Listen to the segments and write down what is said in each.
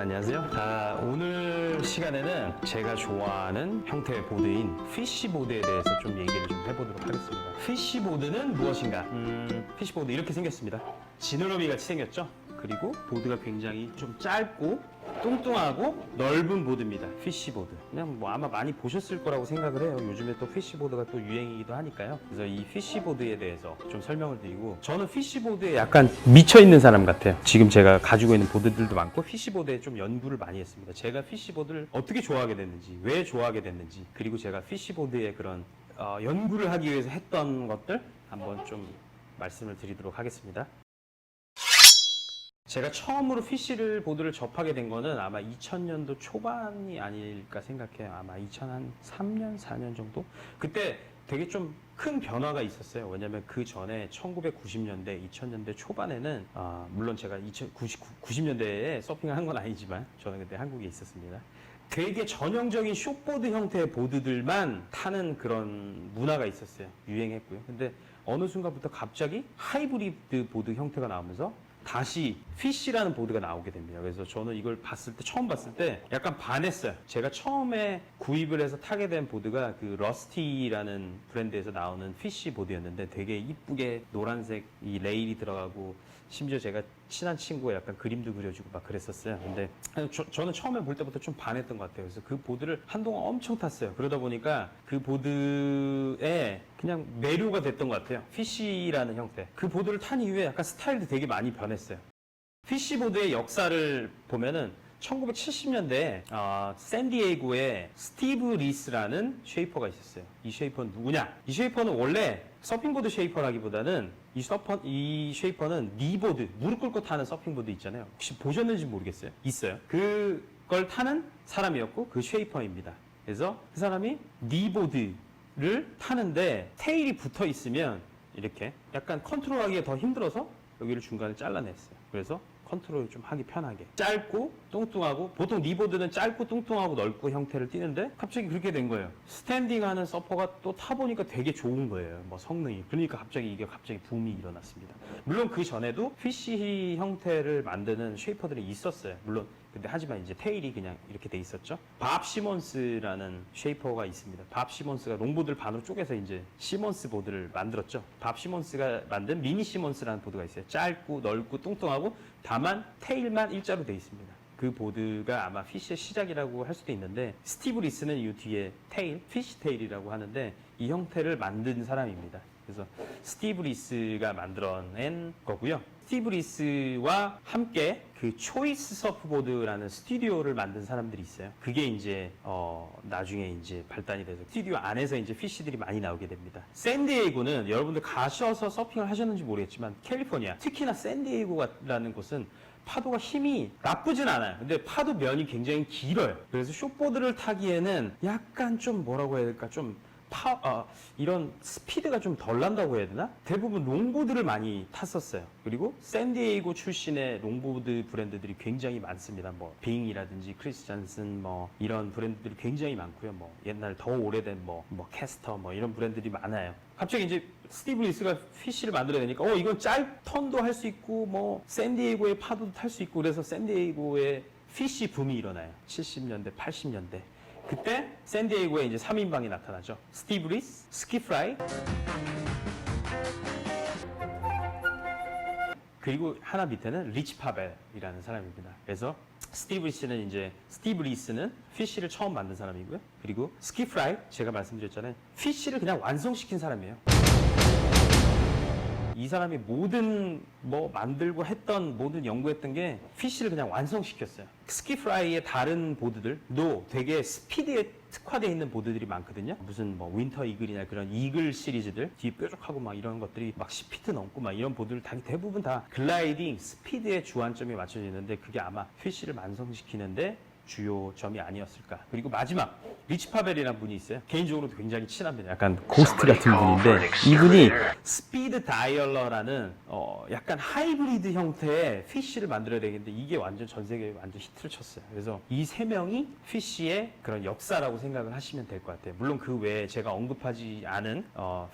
안녕하세요. 오늘 시간에는 제가 좋아하는 형태의 보드인 피쉬보드에 대해서 좀 얘기를 좀 해보도록 하겠습니다. 피쉬보드는 무엇인가? 피쉬보드 이렇게 생겼습니다. 지느러미 같이 생겼죠? 그리고 보드가 굉장히 좀 짧고 뚱뚱하고 넓은 보드입니다. 피쉬보드. 그냥 뭐 아마 많이 보셨을 거라고 생각을 해요. 요즘에 또 피쉬보드가 또 유행이기도 하니까요. 그래서 이 피쉬보드에 대해서 좀 설명을 드리고, 저는 피쉬보드에 약간 미쳐있는 사람 같아요. 지금 제가 가지고 있는 보드들도 많고 피쉬보드에 좀 연구를 많이 했습니다. 제가 피쉬보드를 어떻게 좋아하게 됐는지, 왜 좋아하게 됐는지, 그리고 제가 피쉬보드의 그런 연구를 하기 위해서 했던 것들 한번 좀 말씀을 드리도록 하겠습니다. 제가 처음으로 피쉬를 보드를 접하게 된 거는 아마 2000년도 초반이 아닐까 생각해요. 아마 2003년, 4년 정도? 그때 되게 좀 큰 변화가 있었어요. 왜냐면 그 전에 1990년대, 2000년대 초반에는 물론 제가 90년대에 서핑을 한 건 아니지만 저는 그때 한국에 있었습니다. 되게 전형적인 숏보드 형태의 보드들만 타는 그런 문화가 있었어요. 유행했고요. 근데 어느 순간부터 갑자기 하이브리드 보드 형태가 나오면서 다시 피쉬라는 보드가 나오게 됩니다. 그래서 저는 이걸 처음 봤을 때 약간 반했어요. 제가 처음에 구입을 해서 타게 된 보드가 그 러스티라는 브랜드에서 나오는 피쉬 보드였는데 되게 이쁘게 노란색 이 레일이 들어가고, 심지어 제가 친한 친구가 약간 그림도 그려주고 막 그랬었어요. 근데 저는 처음에 볼 때부터 좀 반했던 것 같아요. 그래서 그 보드를 한동안 엄청 탔어요. 그러다 보니까 그 보드에 그냥 매료가 됐던 것 같아요. 피쉬라는 형태. 그 보드를 탄 이후에 약간 스타일도 되게 많이 변했어요. 피쉬보드의 역사를 보면은 1970년대에 샌디에이고에 스티브 리스라는 쉐이퍼가 있었어요. 이 쉐이퍼는 누구냐? 이 쉐이퍼는 원래 서핑보드 쉐이퍼라기보다는 이 쉐이퍼는 니보드, 무릎 꿇고 타는 서핑보드 있잖아요. 혹시 보셨는지 모르겠어요. 있어요. 그걸 타는 사람이었고 그 쉐이퍼입니다. 그래서 그 사람이 니보드를 타는데 테일이 붙어 있으면 이렇게 약간 컨트롤하기가 더 힘들어서 여기를 중간에 잘라냈어요. 그래서 컨트롤 좀 하기 편하게. 짧고 뚱뚱하고, 보통 니보드는 짧고 뚱뚱하고 넓고 형태를 띠는데 갑자기 그렇게 된 거예요. 스탠딩하는 서퍼가 또 타보니까 되게 좋은 거예요. 뭐 성능이. 그러니까 이게 갑자기 붐이 일어났습니다. 물론 그 전에도 피쉬 형태를 만드는 쉐이퍼들이 있었어요. 물론 근데 하지만 이제 테일이 그냥 이렇게 돼 있었죠. 밥 시몬스라는 쉐이퍼가 있습니다. 밥 시몬스가 롱보드를 반으로 쪼개서 이제 시몬스 보드를 만들었죠. 밥 시몬스가 만든 미니 시몬스라는 보드가 있어요. 짧고 넓고 뚱뚱하고 다만 테일만 일자로 돼 있습니다. 그 보드가 아마 피쉬의 시작이라고 할 수도 있는데, 스티브 리스는 이 뒤에 테일, 피쉬 테일이라고 하는데 이 형태를 만든 사람입니다. 그래서 스티브 리스가 만들어낸 거고요. 스티브 리스와 함께 그 초이스 서프보드라는 스튜디오를 만든 사람들이 있어요. 그게 이제 나중에 이제 발단이 돼서 스튜디오 안에서 이제 피쉬들이 많이 나오게 됩니다. 샌디에이고는 여러분들 가셔서 서핑을 하셨는지 모르겠지만 캘리포니아, 특히나 샌디에이고라는 곳은 파도가 힘이 나쁘진 않아요. 근데 파도 면이 굉장히 길어요. 그래서 숏보드를 타기에는 약간 좀 뭐라고 해야 될까, 좀 이런 스피드가 좀 덜 난다고 해야 되나? 대부분 롱보드를 많이 탔었어요. 그리고 샌디에이고 출신의 롱보드 브랜드들이 굉장히 많습니다. 뭐 빙이라든지 크리스 잔슨 뭐 이런 브랜드들이 굉장히 많고요. 뭐 옛날 더 오래된 뭐 캐스터 뭐 이런 브랜드들이 많아요. 갑자기 이제 스티브 리스가 피쉬를 만들어야 되니까 이건 턴도 할 수 있고 뭐 샌디에이고의 파도도 탈 수 있고, 그래서 샌디에이고의 피쉬 붐이 일어나요. 70년대, 80년대. 그때 샌디에이고에 이제 3인방이 나타나죠. 스티브 리스, 스키프라이, 그리고 하나 밑에는 리치 파벨이라는 사람입니다. 그래서 스티브 리스는 피쉬를 처음 만든 사람이고요. 그리고 스키프라이, 제가 말씀드렸잖아요. 피쉬를 그냥 완성시킨 사람이에요. 이 사람이 모든 만들고 모든 연구했던 게 피쉬를 그냥 완성시켰어요. 스키프라이의 다른 보드들도 되게 스피드에 특화되어 있는 보드들이 많거든요. 무슨 윈터 이글이나 그런 이글 시리즈들, 뒤에 뾰족하고 막 이런 것들이 막 10피트 넘고 막 이런 보드들 대부분 다 글라이딩, 스피드에 주안점이 맞춰져 있는데, 그게 아마 피쉬를 완성시키는데 주요 점이 아니었을까. 그리고 마지막, 리치 파벨이라는 분이 있어요. 개인적으로도 굉장히 친합니다. 약간 고스트 같은 분인데, 이분이 스피드 다이얼러라는 약간 하이브리드 형태의 피쉬를 만들어야 되겠는데, 이게 완전 전 세계에 완전 히트를 쳤어요. 그래서 이 세 명이 피쉬의 그런 역사라고 생각을 하시면 될 것 같아요. 물론 그 외에 제가 언급하지 않은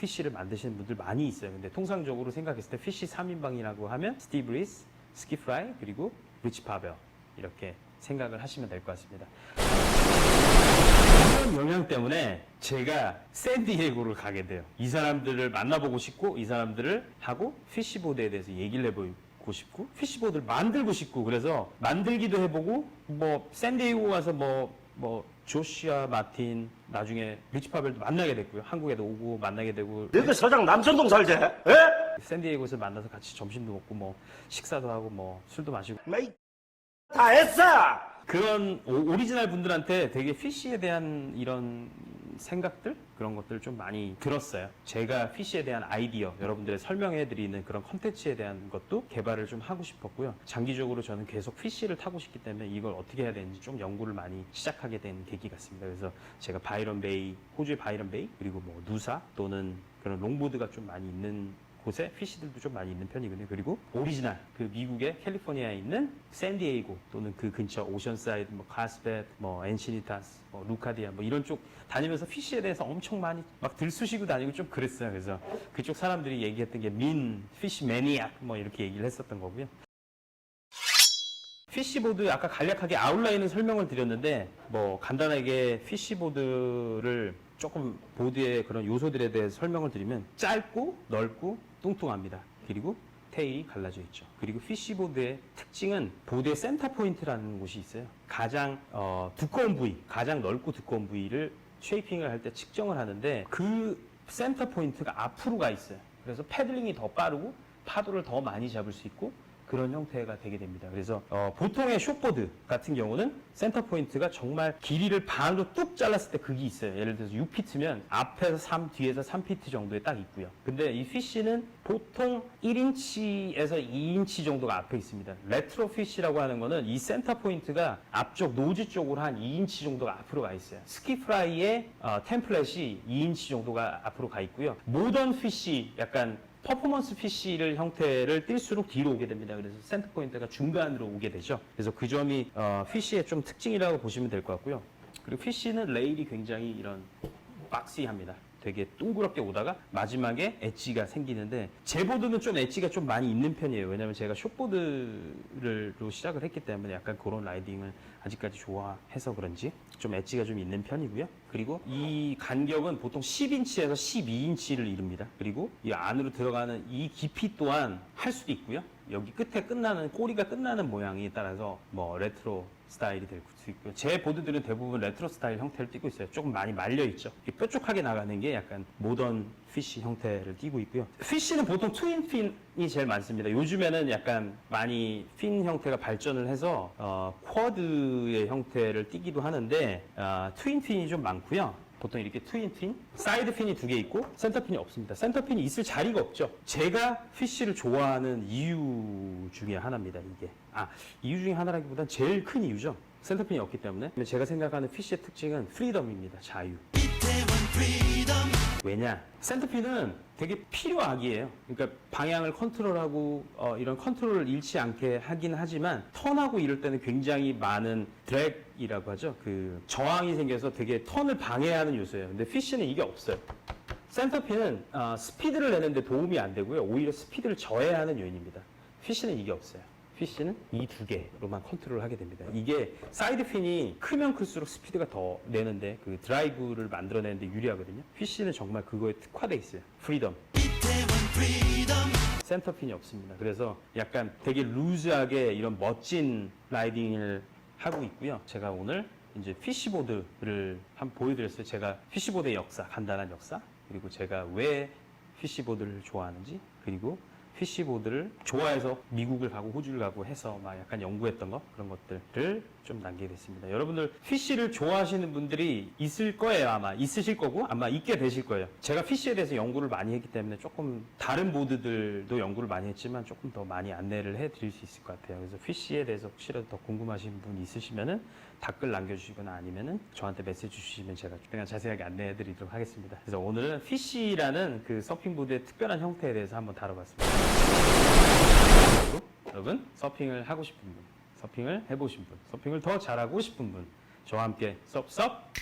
피쉬를 만드시는 분들 많이 있어요. 근데 통상적으로 생각했을 때 피쉬 3인방이라고 하면 스티브 리스, 스키프라이, 그리고 리치 파벨, 이렇게 생각을 하시면 될 것 같습니다. 이런 영향 때문에 제가 샌디에고를 가게 돼요. 이 사람들을 만나보고 싶고 이 사람들을 하고 피시보드에 대해서 얘기를 해보고 싶고 피시보드를 만들고 싶고 그래서 만들기도 해보고 뭐 샌디에고 가서 뭐 조시아 마틴 나중에 리치 파벨도 만나게 됐고요. 한국에도 오고 만나게 되고. 여기 서장 남천동 살지? 에? 샌디에고에서 만나서 같이 점심도 먹고 뭐 식사도 하고 뭐 술도 마시고. 메이 다 했어. 그런 오리지널 분들한테 되게 피쉬에 대한 이런 생각들 그런 것들 좀 많이 들었어요. 제가 피쉬에 대한 아이디어 여러분들의 설명해드리는 그런 컨텐츠에 대한 것도 개발을 좀 하고 싶었고요. 장기적으로 저는 계속 피쉬를 타고 싶기 때문에 이걸 어떻게 해야 되는지 좀 연구를 많이 시작하게 된 계기 같습니다. 그래서 제가 바이런 베이, 호주의 바이런 베이 그리고 뭐 누사 또는 그런 롱보드가 좀 많이 있는 곳에 피쉬들도 좀 많이 있는 편이거든요. 그리고 오리지널 그 미국의 캘리포니아에 있는 샌디에이고 또는 그 근처 오션사이드, 뭐 카스벳, 뭐 엔시니타스, 뭐 루카디아 뭐 이런 쪽 다니면서 피쉬에 대해서 엄청 많이 막 들쑤시고 다니고 좀 그랬어요. 그래서 그쪽 사람들이 얘기했던 게 피쉬 매니악 뭐 이렇게 얘기를 했었던 거고요. 피쉬보드 아까 간략하게 아웃라인을 설명을 드렸는데 뭐 간단하게 피쉬보드를 조금 보드의 그런 요소들에 대해 설명을 드리면 짧고 넓고 뚱뚱합니다. 그리고 테일이 갈라져 있죠. 그리고 피쉬보드의 특징은 보드의 센터 포인트라는 곳이 있어요. 가장 두꺼운 부위, 가장 넓고 두꺼운 부위를 쉐이핑을 할 때 측정을 하는데 그 센터 포인트가 앞으로 가 있어요. 그래서 패들링이 더 빠르고 파도를 더 많이 잡을 수 있고 그런 형태가 되게 됩니다. 그래서 보통의 숏보드 같은 경우는 센터 포인트가 정말 길이를 반으로 뚝 잘랐을 때 그게 있어요. 예를 들어서 6피트면 앞에서 3, 뒤에서 3피트 정도에 딱 있고요. 근데 이 피쉬는 보통 1인치에서 2인치 정도가 앞에 있습니다. 레트로 피쉬라고 하는 거는 이 센터 포인트가 앞쪽 노즈 쪽으로 한 2인치 정도가 앞으로 가 있어요. 스키프라이의 템플렛이 2인치 정도가 앞으로 가 있고요. 모던 피쉬 약간 퍼포먼스 피쉬를 형태를 띨수록 뒤로 오게 됩니다. 그래서 센터 포인트가 중간으로 오게 되죠. 그래서 그 점이 피쉬의 좀 특징이라고 보시면 될 것 같고요. 그리고 피쉬는 레일이 굉장히 이런 박시합니다. 되게 둥그럽게 오다가 마지막에 엣지가 생기는데 제 보드는 좀 엣지가 좀 많이 있는 편이에요. 왜냐면 제가 숏보드로 시작을 했기 때문에 약간 그런 라이딩을 아직까지 좋아해서 그런지 좀 엣지가 좀 있는 편이고요. 그리고 이 간격은 보통 10인치에서 12인치를 이룹니다. 그리고 이 안으로 들어가는 이 깊이 또한 할 수도 있고요. 여기 끝에 끝나는 꼬리가 끝나는 모양에 따라서 뭐 레트로 스타일이 될 수 있고요. 제 보드들은 대부분 레트로 스타일 형태를 띠고 있어요. 조금 많이 말려 있죠. 뾰족하게 나가는 게 약간 모던 피쉬 형태를 띠고 있고요. 피쉬는 보통 트윈 핀이 제일 많습니다. 요즘에는 약간 많이 핀 형태가 발전을 해서 쿼드의 형태를 띠기도 하는데 트윈 핀이 좀 많고요. 보통 이렇게 트윈 핀, 사이드 핀이 2개 있고 센터 핀이 없습니다. 센터 핀이 있을 자리가 없죠. 제가 피쉬를 좋아하는 이유 중에 하나입니다. 이게 이유 중에 하나라기보단 제일 큰 이유죠. 센터 핀이 없기 때문에. 근데 제가 생각하는 피쉬의 특징은 프리덤입니다. 자유. 왜냐? 센터핀은 되게 필요악이에요. 그러니까 방향을 컨트롤하고 이런 컨트롤을 잃지 않게 하긴 하지만 턴하고 이럴 때는 굉장히 많은 드랙이라고 하죠. 그 저항이 생겨서 되게 턴을 방해하는 요소예요. 근데 피쉬는 이게 없어요. 센터핀은 스피드를 내는데 도움이 안 되고요. 오히려 스피드를 저해하는 요인입니다. 피쉬는 이게 없어요. 피쉬는 이 2개로만 컨트롤을 하게 됩니다. 이게 사이드 핀이 크면 클수록 스피드가 더 내는데 그 드라이브를 만들어내는데 유리하거든요. 피쉬는 정말 그거에 특화돼 있어요. 프리덤. 센터 핀이 없습니다. 그래서 약간 되게 루즈하게 이런 멋진 라이딩을 하고 있고요. 제가 오늘 이제 피쉬보드를 한번 보여드렸어요. 제가 피쉬보드의 역사, 간단한 역사, 그리고 제가 왜 피쉬보드를 좋아하는지, 그리고 피쉬보드를 좋아해서 미국을 가고 호주를 가고 해서 막 약간 연구했던 거 그런 것들을 좀 남기게 됐습니다. 여러분들 피쉬를 좋아하시는 분들이 있을 거예요. 아마 있으실 거고 아마 있게 되실 거예요. 제가 피쉬에 대해서 연구를 많이 했기 때문에 조금 다른 보드들도 연구를 많이 했지만 조금 더 많이 안내를 해드릴 수 있을 것 같아요. 그래서 피쉬에 대해서 혹시라도 더 궁금하신 분 있으시면은 댓글 남겨주시거나 아니면은 저한테 메시지 주시면 제가 그냥 자세하게 안내해드리도록 하겠습니다. 그래서 오늘은 피쉬라는 그 서핑보드의 특별한 형태에 대해서 한번 다뤄봤습니다. 그리고 여러분 서핑을 하고 싶은 분, 서핑을 해보신 분, 서핑을 더 잘하고 싶은 분, 저와 함께 섭섭